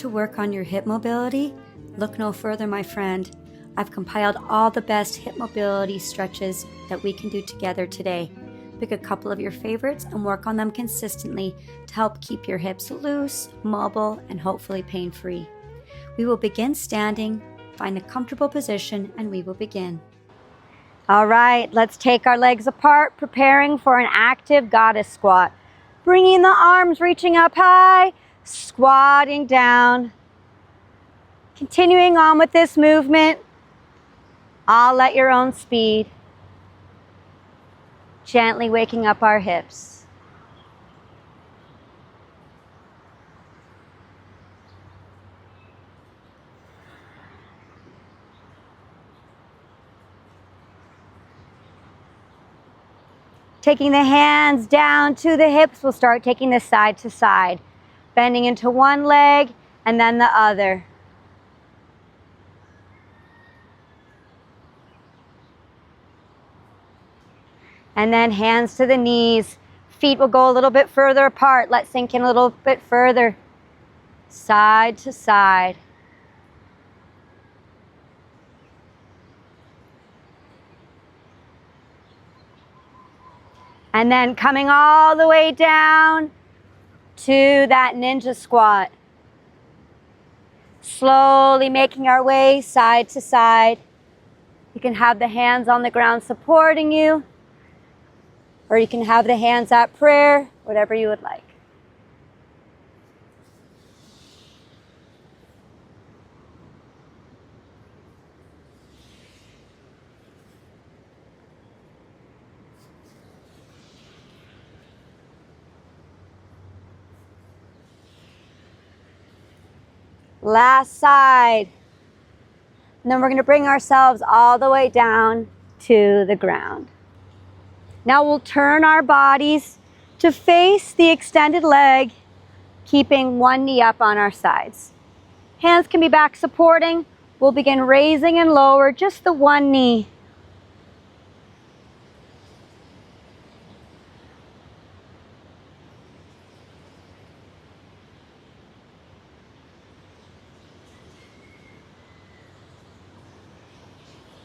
to work on your hip mobility? Look no further, my friend. I've compiled all the best hip mobility stretches that we can do together today. Pick a couple of your favorites and work on them consistently to help keep your hips loose, mobile, and hopefully pain-free. We will begin standing, find a comfortable position, and we will begin. All right, let's take our legs apart, preparing for an active goddess squat. Bringing the arms, reaching up high, squatting down. Continuing on with this movement, all at your own speed. Gently waking up our hips. Taking the hands down to the hips, we'll start taking this side to side. Bending into one leg and then the other. And then hands to the knees. Feet will go a little bit further apart. Let's sink in a little bit further. Side to side. And then coming all the way down to that ninja squat. Slowly making our way side to side. You can have the hands on the ground supporting you, or you can have the hands at prayer, whatever you would like. Last side. And then we're going to bring ourselves all the way down to the ground. Now we'll turn our bodies to face the extended leg, keeping one knee up on our sides. Hands can be back supporting. We'll begin raising and lower just the one knee.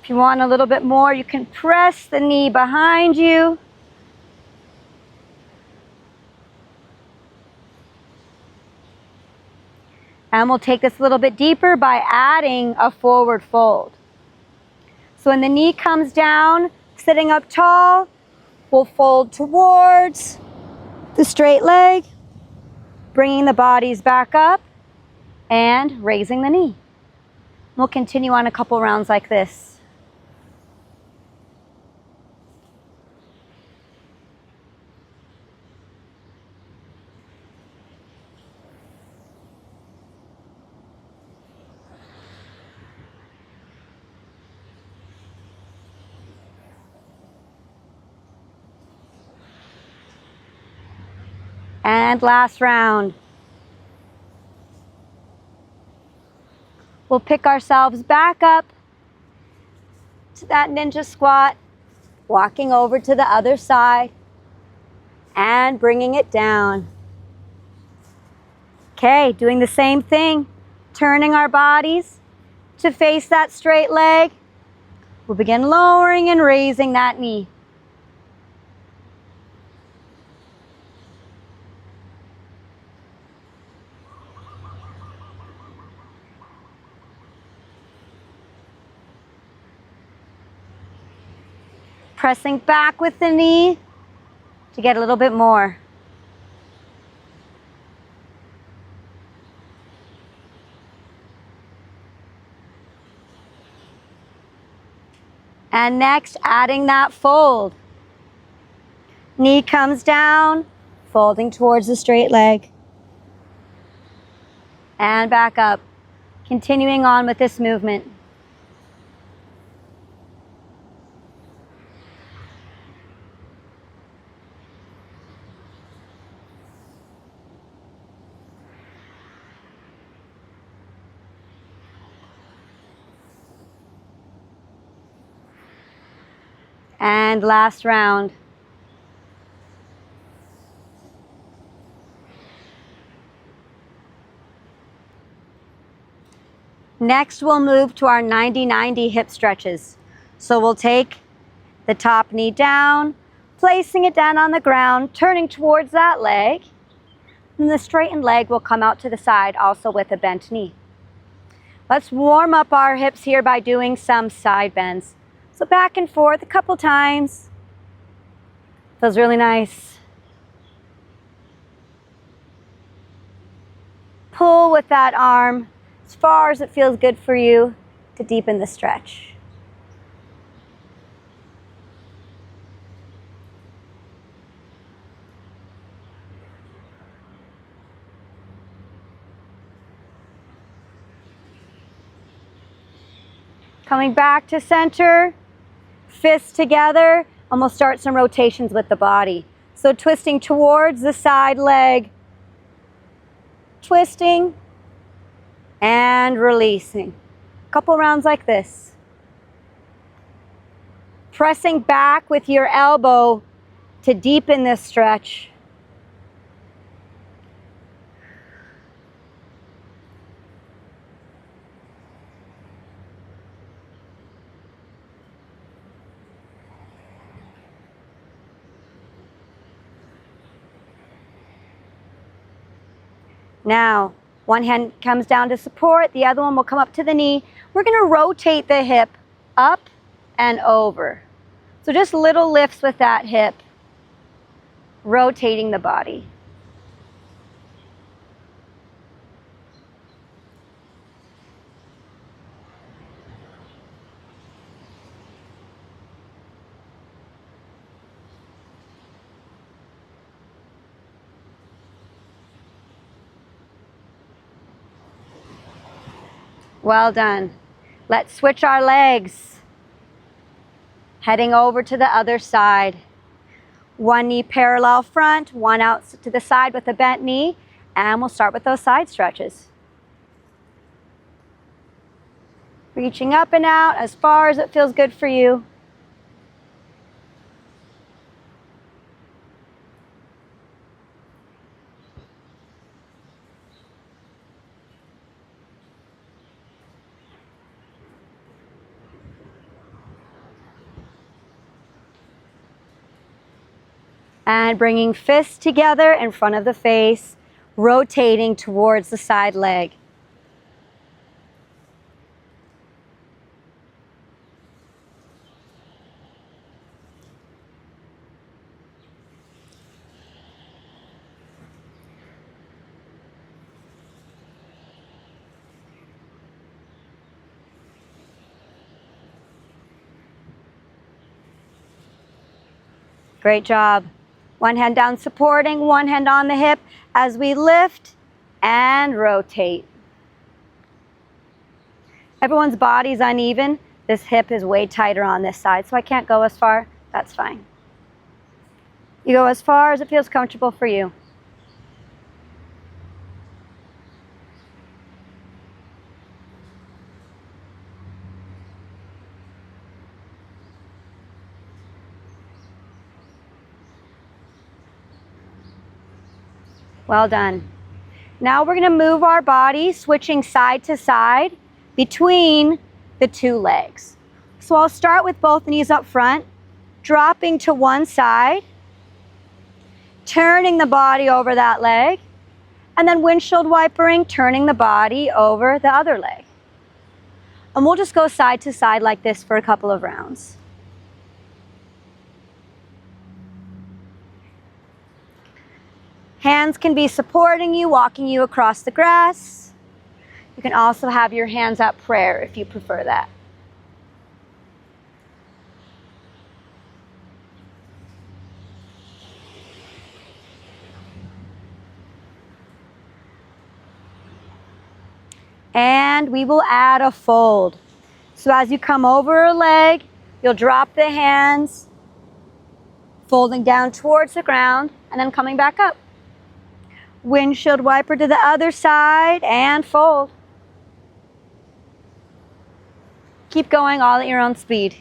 If you want a little bit more, you can press the knee behind you. And we'll take this a little bit deeper by adding a forward fold. So when the knee comes down, sitting up tall, we'll fold towards the straight leg, bringing the bodies back up and raising the knee. We'll continue on a couple rounds like this. And last round. We'll pick ourselves back up to that ninja squat, walking over to the other side and bringing it down. Okay, doing the same thing, turning our bodies to face that straight leg. We'll begin lowering and raising that knee. Pressing back with the knee to get a little bit more. And next, adding that fold. Knee comes down, folding towards the straight leg. And back up. Continuing on with this movement. And last round. Next, we'll move to our 90-90 hip stretches. So we'll take the top knee down, placing it down on the ground, turning towards that leg. And the straightened leg will come out to the side, also with a bent knee. Let's warm up our hips here by doing some side bends. So back and forth a couple times. Feels really nice. Pull with that arm as far as it feels good for you to deepen the stretch. Coming back to center, fists together, and we'll start some rotations with the body. So twisting towards the side leg, twisting and releasing. A couple rounds like this. Pressing back with your elbow to deepen this stretch. Now, one hand comes down to support, the other one will come up to the knee. We're going to rotate the hip up and over. So just little lifts with that hip, rotating the body. Well done. Let's switch our legs. Heading over to the other side. One knee parallel front, one out to the side with a bent knee, and we'll start with those side stretches. Reaching up and out as far as it feels good for you. And bringing fists together in front of the face, rotating towards the side leg. Great job. One hand down supporting, one hand on the hip as we lift and rotate. Everyone's body's uneven. This hip is way tighter on this side, so I can't go as far. That's fine. You go as far as it feels comfortable for you. Well done. Now we're going to move our body, switching side to side between the two legs. So I'll start with both knees up front, dropping to one side, turning the body over that leg, and then windshield wipering, turning the body over the other leg. And we'll just go side to side like this for a couple of rounds. Hands can be supporting you, walking you across the grass. You can also have your hands at prayer if you prefer that. And we will add a fold. So as you come over a leg, you'll drop the hands, folding down towards the ground, and then coming back up. Windshield wiper to the other side and fold. Keep going all at your own speed.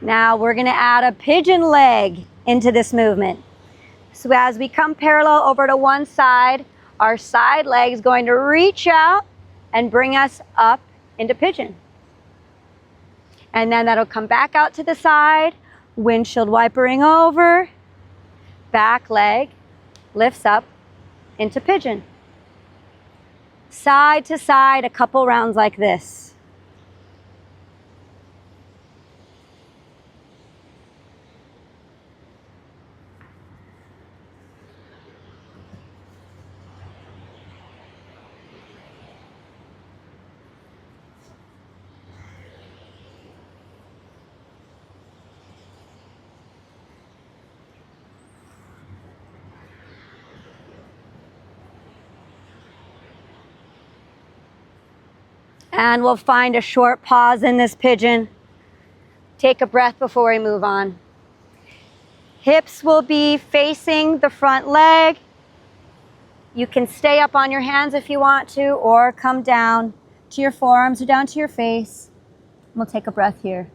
Now we're gonna add a pigeon leg into this movement. So as we come parallel over to one side, our side leg is going to reach out and bring us up into pigeon. And then that'll come back out to the side, windshield wipering over, back leg lifts up into pigeon. Side to side, a couple rounds like this. And we'll find a short pause in this pigeon. Take a breath before we move on. Hips will be facing the front leg. You can stay up on your hands if you want to, or come down to your forearms or down to your face. We'll take a breath here.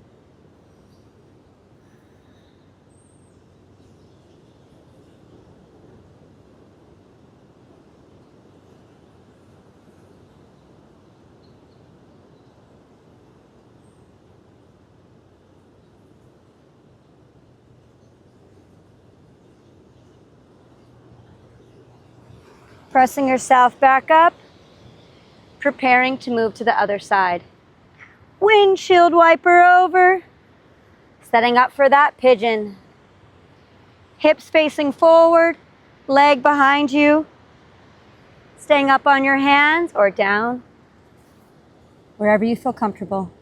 Pressing yourself back up, preparing to move to the other side. Windshield wiper over, setting up for that pigeon. Hips facing forward, leg behind you, staying up on your hands or down, wherever you feel comfortable,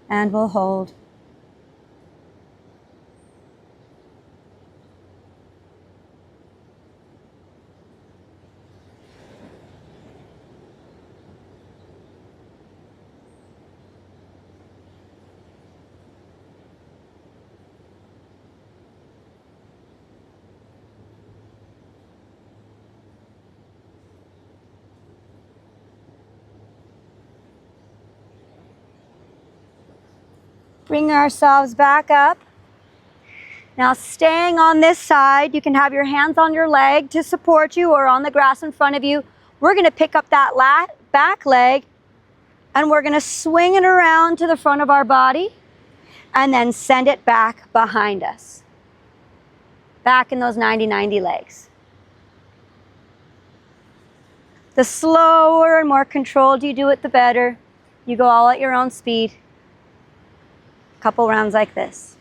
and we'll hold. Bring ourselves back up. Now staying on this side, you can have your hands on your leg to support you or on the grass in front of you. We're gonna pick up that back leg and we're gonna swing it around to the front of our body and then send it back behind us. Back in those 90-90 legs. The slower and more controlled you do it, the better. You go all at your own speed. Couple rounds like this.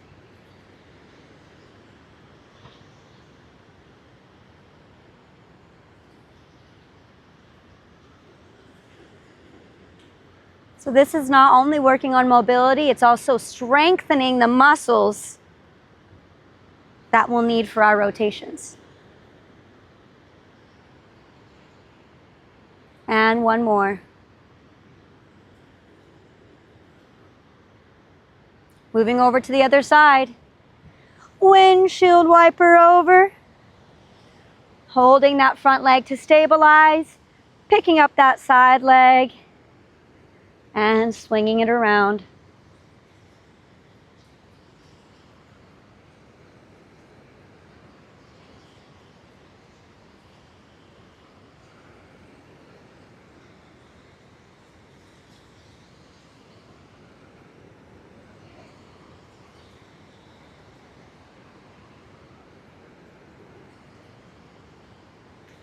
So this is not only working on mobility, it's also strengthening the muscles that we'll need for our rotations. And one more. Moving over to the other side. Windshield wiper over. Holding that front leg to stabilize. Picking up that side leg. And swinging it around.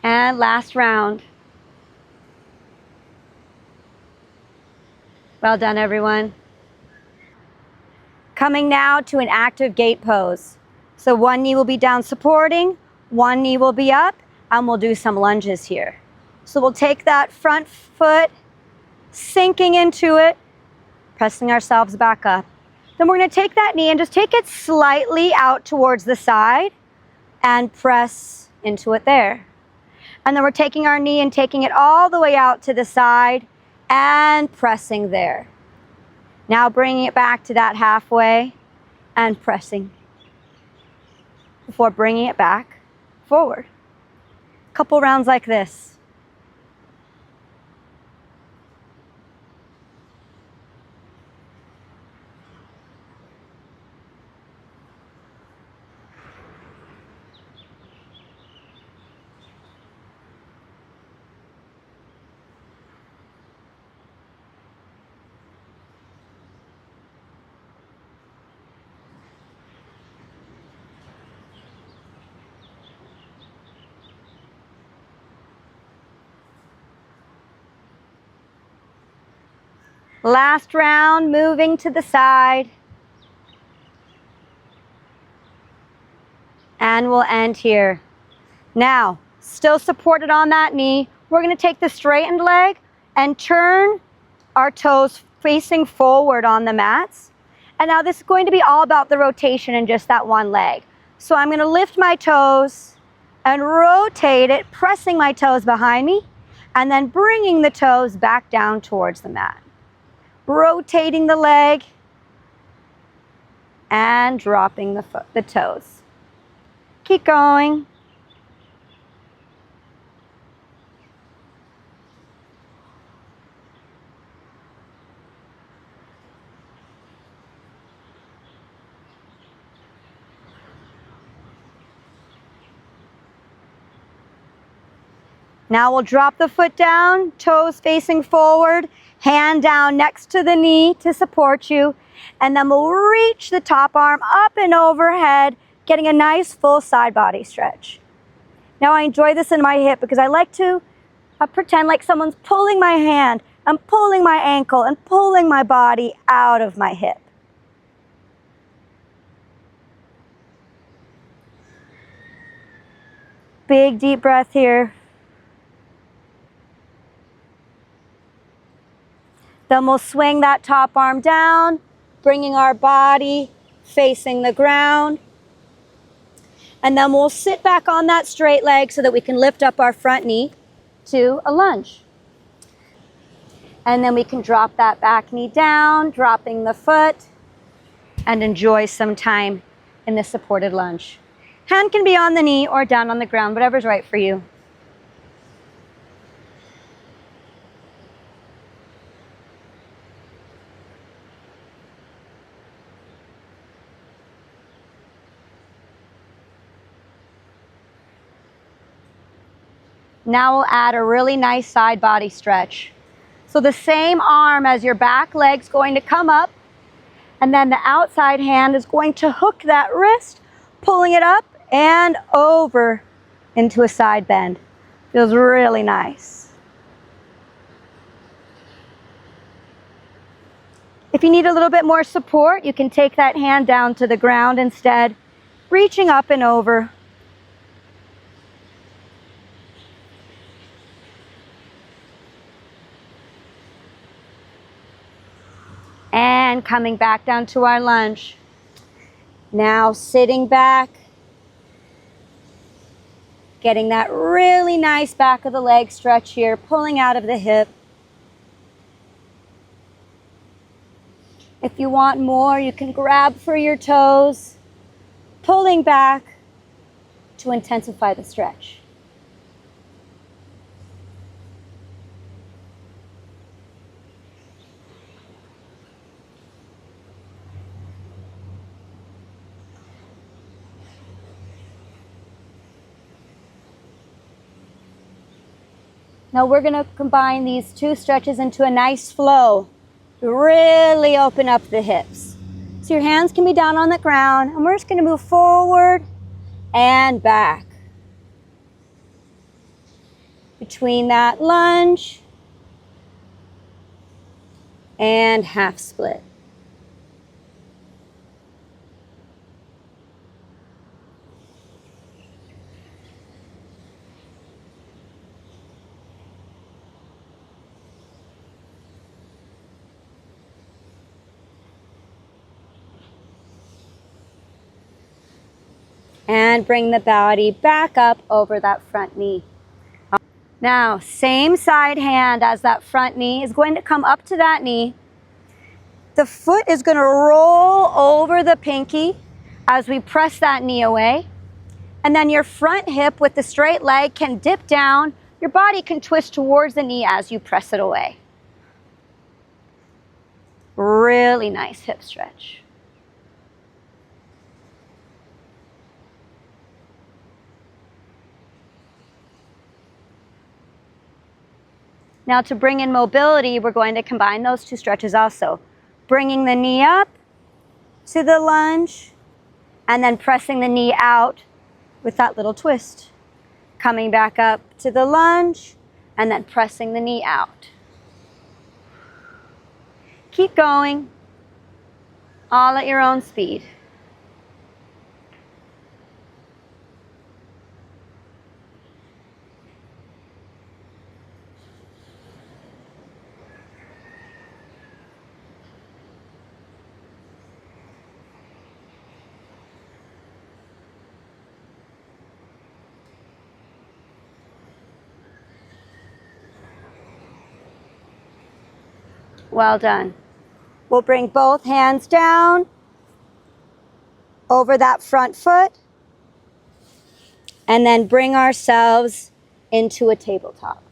And last round. Well done, everyone. Coming now to an active gate pose. So one knee will be down supporting, one knee will be up, and we'll do some lunges here. So we'll take that front foot, sinking into it, pressing ourselves back up. Then we're gonna take that knee and just take it slightly out towards the side and press into it there. And then we're taking our knee and taking it all the way out to the side and pressing there. Now bringing it back to that halfway and pressing before bringing it back forward. Couple rounds like this. Last round, moving to the side. And we'll end here. Now, still supported on that knee, we're going to take the straightened leg and turn our toes facing forward on the mats. And now this is going to be all about the rotation in just that one leg. So I'm going to lift my toes and rotate it, pressing my toes behind me, and then bringing the toes back down towards the mat. Rotating the leg and dropping the toes. Keep going. Now we'll drop the foot down, toes facing forward, hand down next to the knee to support you, and then we'll reach the top arm up and overhead, getting a nice full side body stretch. Now I enjoy this in my hip because I like to pretend like someone's pulling my hand, I'm pulling my ankle and pulling my body out of my hip. Big deep breath here. Then we'll swing that top arm down, bringing our body facing the ground. And then we'll sit back on that straight leg so that we can lift up our front knee to a lunge. And then we can drop that back knee down, dropping the foot, and enjoy some time in the supported lunge. Hand can be on the knee or down on the ground, whatever's right for you. Now we'll add a really nice side body stretch. So the same arm as your back leg's going to come up, and then the outside hand is going to hook that wrist, pulling it up and over into a side bend. Feels really nice. If you need a little bit more support, you can take that hand down to the ground instead, reaching up and over. And coming back down to our lunge. Now sitting back, getting that really nice back of the leg stretch here, pulling out of the hip. If you want more, you can grab for your toes, pulling back to intensify the stretch. Now we're going to combine these two stretches into a nice flow. Really open up the hips. So your hands can be down on the ground, and we're just going to move forward and back. Between that lunge and half split. And bring the body back up over that front knee. Now, same side hand as that front knee is going to come up to that knee. The foot is going to roll over the pinky as we press that knee away. And then your front hip with the straight leg can dip down. Your body can twist towards the knee as you press it away. Really nice hip stretch. Now to bring in mobility, we're going to combine those two stretches also. Bringing the knee up to the lunge, and then pressing the knee out with that little twist. Coming back up to the lunge, and then pressing the knee out. Keep going, all at your own speed. Well done. We'll bring both hands down over that front foot and then bring ourselves into a tabletop.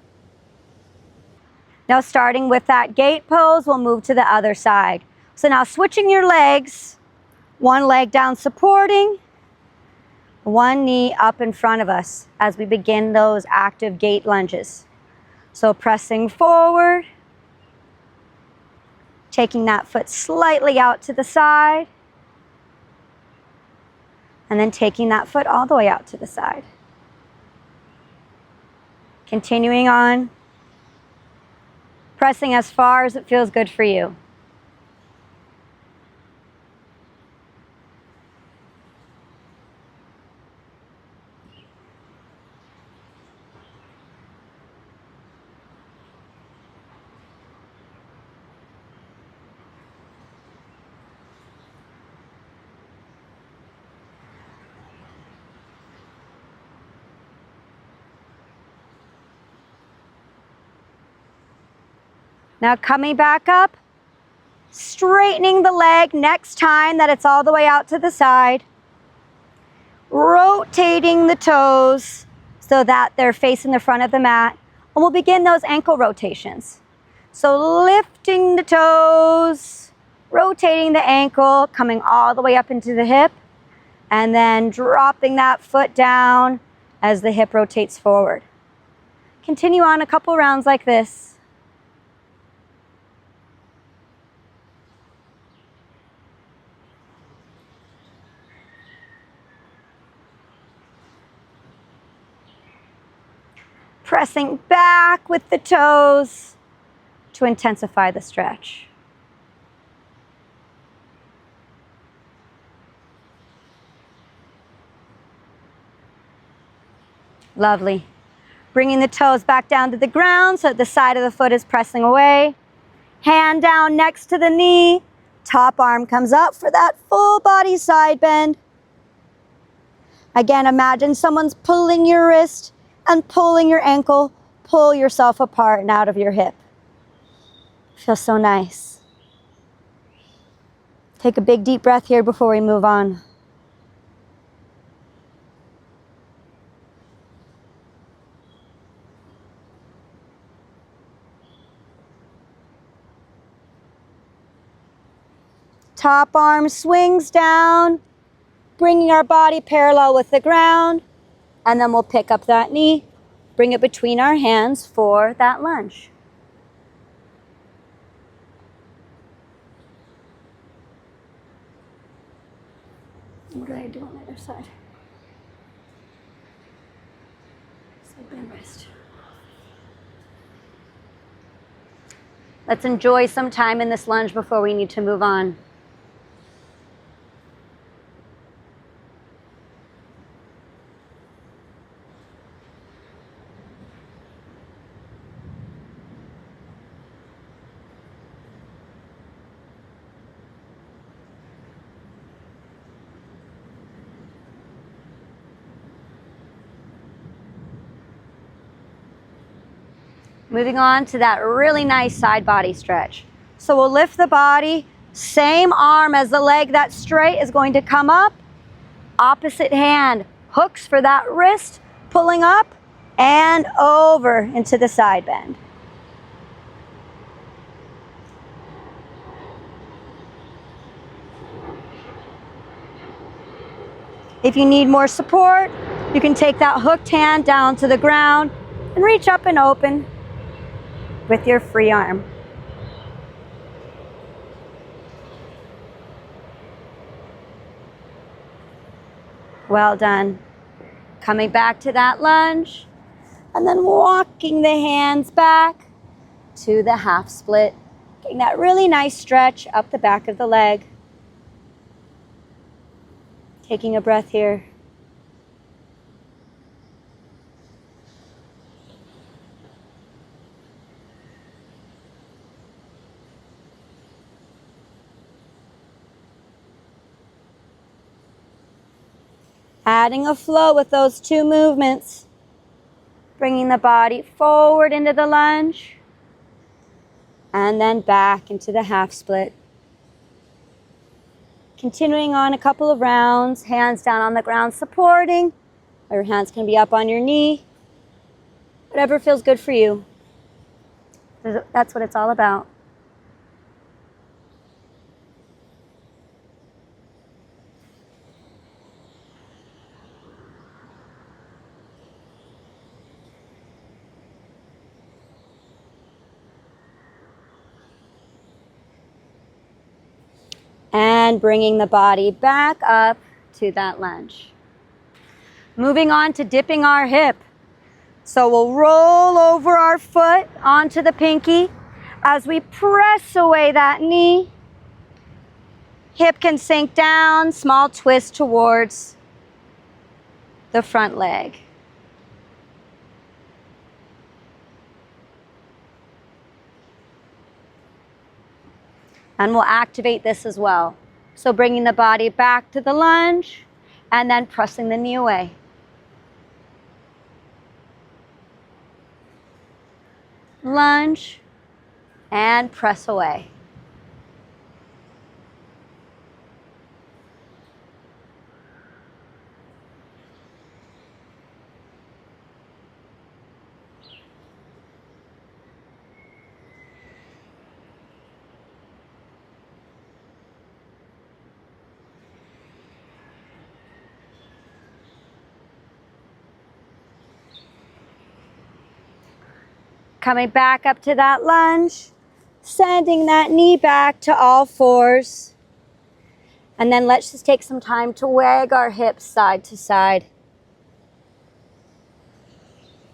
Now starting with that gate pose, we'll move to the other side. So now switching your legs, one leg down supporting, one knee up in front of us as we begin those active gate lunges. So pressing forward, taking that foot slightly out to the side, and then taking that foot all the way out to the side. Continuing on, pressing as far as it feels good for you. Now coming back up, straightening the leg next time that it's all the way out to the side. Rotating the toes so that they're facing the front of the mat. And we'll begin those ankle rotations. So lifting the toes, rotating the ankle, coming all the way up into the hip, and then dropping that foot down as the hip rotates forward. Continue on a couple rounds like this. Pressing back with the toes to intensify the stretch. Lovely. Bringing the toes back down to the ground so that the side of the foot is pressing away. Hand down next to the knee. Top arm comes up for that full body side bend. Again, imagine someone's pulling your wrist and pulling your ankle. Pull yourself apart and out of your hip. Feels so nice. Take a big deep breath here before we move on. Top arm swings down, bringing our body parallel with the ground. And then we'll pick up that knee, bring it between our hands for that lunge. What do I do on the other side? Side bend wrist. Let's enjoy some time in this lunge before we need to move on. Moving on to that really nice side body stretch. So we'll lift the body, same arm as the leg that's straight is going to come up. Opposite hand hooks for that wrist, pulling up and over into the side bend. If you need more support, you can take that hooked hand down to the ground and reach up and open with your free arm. Well done. Coming back to that lunge and then walking the hands back to the half split Getting that really nice stretch up the back of the leg. Taking a breath here. Adding a flow with those two movements. Bringing the body forward into the lunge. And then back into the half split. Continuing on a couple of rounds. Hands down on the ground supporting. Or your hands can be up on your knee. Whatever feels good for you. That's what it's all about. And bringing the body back up to that lunge. Moving on to dipping our hip. So we'll roll over our foot onto the pinky as we press away that knee. Hip can sink down, small twist towards the front leg. And we'll activate this as well. So bringing the body back to the lunge and then pressing the knee away. Lunge and press away. Coming back up to that lunge, sending that knee back to all fours. And then let's just take some time to wag our hips side to side.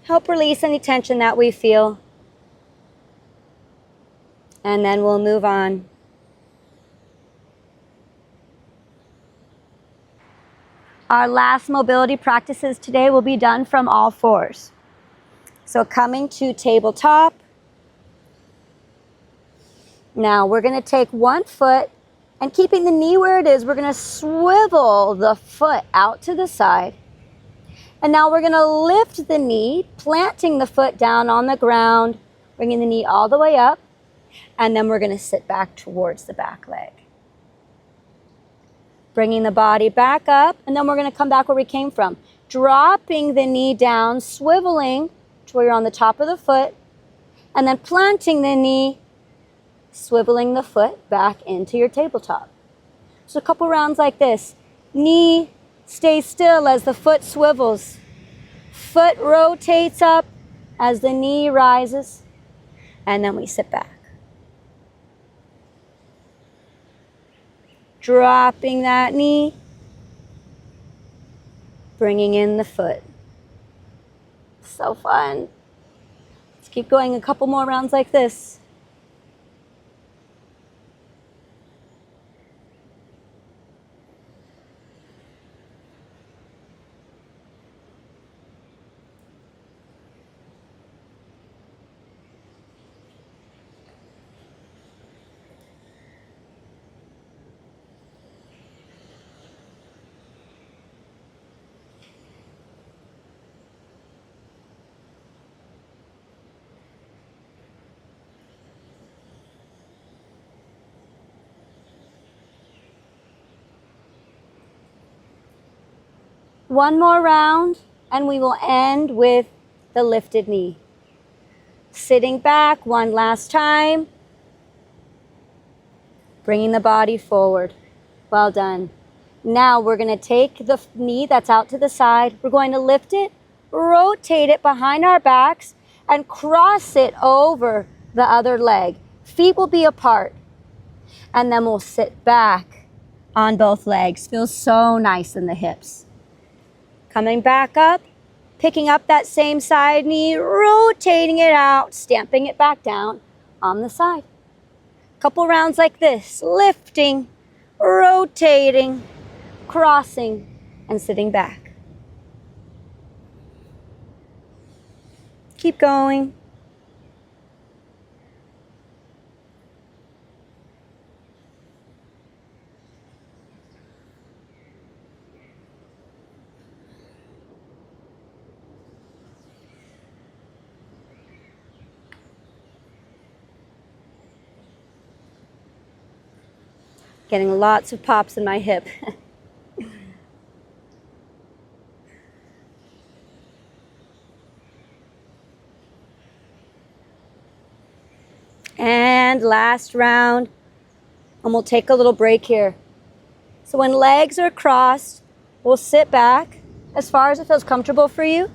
Help release any tension that we feel. And then we'll move on. Our last mobility practices today will be done from all fours. So coming to tabletop. Now we're going to take one foot and keeping the knee where it is, we're going to swivel the foot out to the side. And now we're going to lift the knee, planting the foot down on the ground, bringing the knee all the way up. And then we're going to sit back towards the back leg. Bringing the body back up, and then we're going to come back where we came from. Dropping the knee down, swiveling to where you're on the top of the foot, and then planting the knee, swiveling the foot back into your tabletop. So a couple rounds like this. Knee stays still as the foot swivels. Foot rotates up as the knee rises, and then we sit back. Dropping that knee, bringing in the foot. So fun. Let's keep going a couple more rounds like this. One more round, and we will end with the lifted knee. Sitting back one last time. Bringing the body forward. Well done. Now we're going to take the knee that's out to the side. We're going to lift it, rotate it behind our backs, and cross it over the other leg. Feet will be apart. And then we'll sit back on both legs. Feels so nice in the hips. Coming back up, picking up that same side knee, rotating it out, stamping it back down on the side. Couple rounds like this, lifting, rotating, crossing, and sitting back. Keep going. Getting lots of pops in my hip. And last round, and we'll take a little break here. So when legs are crossed, we'll sit back as far as it feels comfortable for you,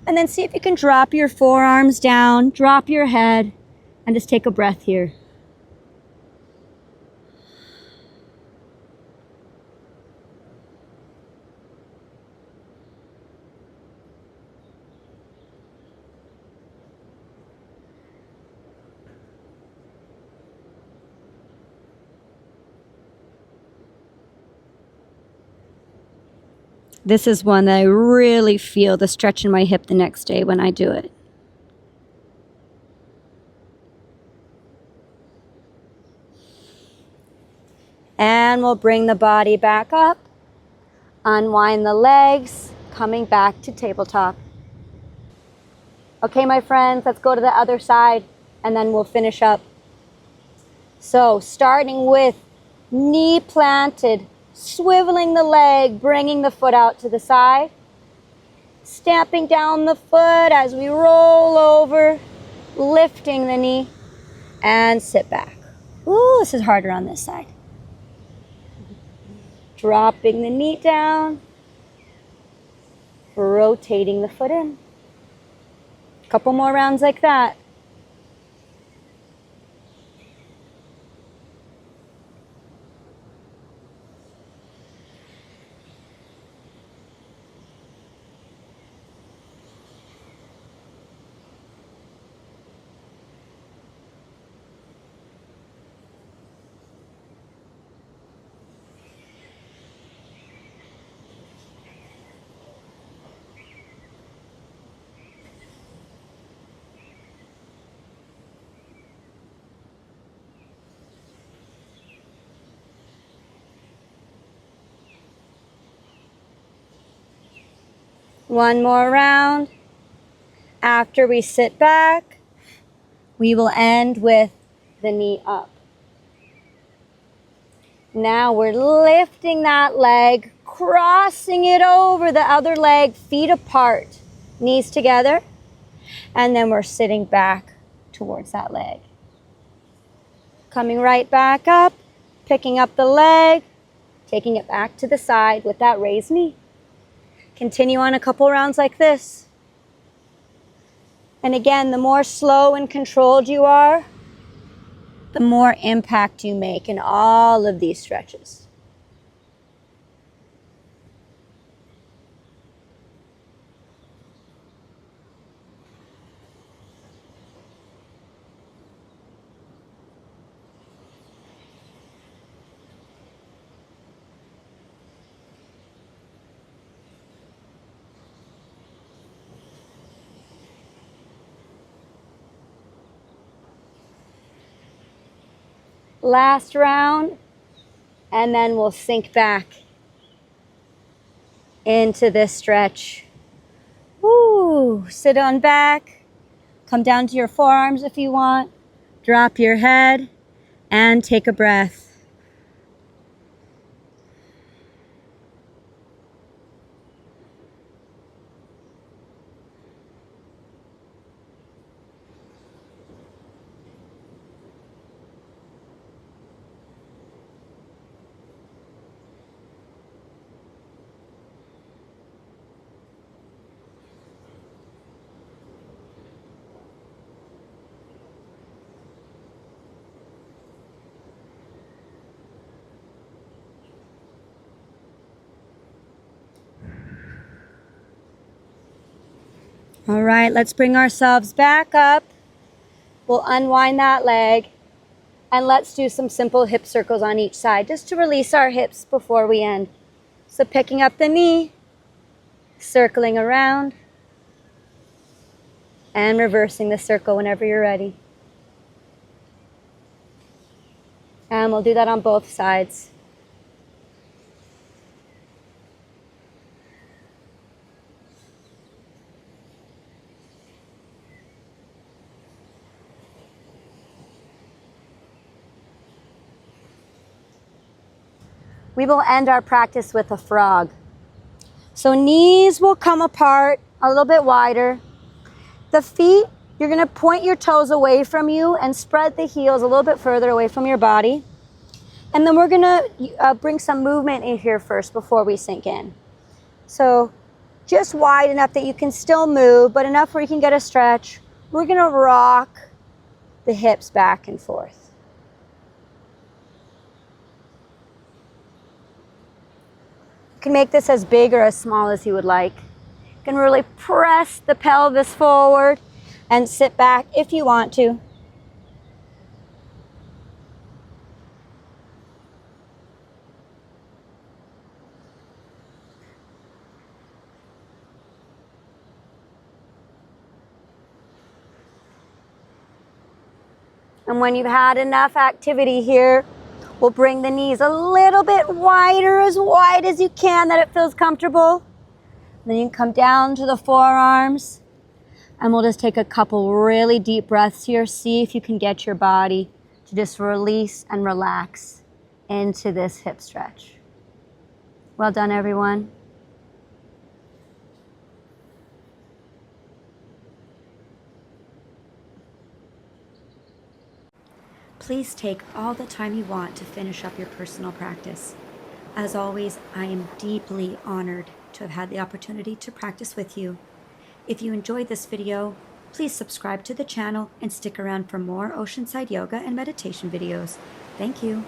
and then see if you can drop your forearms down, drop your head, and just take a breath here. This is one that I really feel the stretch in my hip the next day when I do it. And we'll bring the body back up, unwind the legs, coming back to tabletop. Okay, my friends, let's go to the other side and then we'll finish up. So starting with knee planted, swiveling the leg, bringing the foot out to the side, stamping down the foot as we roll over, lifting the knee, and sit back. Ooh, this is harder on this side. Dropping the knee down, rotating the foot in. Couple more rounds like that. One more round. After we sit back, we will end with the knee up. Now we're lifting that leg, crossing it over the other leg, feet apart, knees together, and then we're sitting back towards that leg. Coming right back up, picking up the leg, taking it back to the side with that raised knee. Continue on a couple rounds like this. And again, the more slow and controlled you are, the more impact you make in all of these stretches. Last round, and then we'll sink back into this stretch. Woo! Sit on back, come down to your forearms if you want, drop your head, and take a breath. All right, let's bring ourselves back up. We'll unwind that leg. And let's do some simple hip circles on each side just to release our hips before we end. So picking up the knee, circling around, and reversing the circle whenever you're ready. And we'll do that on both sides. We will end our practice with a frog. So knees will come apart a little bit wider. The feet, you're going to point your toes away from you and spread the heels a little bit further away from your body. And then we're going to bring some movement in here first before we sink in. So just wide enough that you can still move, but enough where you can get a stretch. We're going to rock the hips back and forth. You can make this as big or as small as you would like. You can really press the pelvis forward and sit back if you want to. And when you've had enough activity here, we'll bring the knees a little bit wider, as wide as you can, that it feels comfortable. Then you can come down to the forearms, and we'll just take a couple really deep breaths here. See if you can get your body to just release and relax into this hip stretch. Well done, everyone. Please take all the time you want to finish up your personal practice. As always, I am deeply honored to have had the opportunity to practice with you. If you enjoyed this video, please subscribe to the channel and stick around for more Oceanside yoga and meditation videos. Thank you.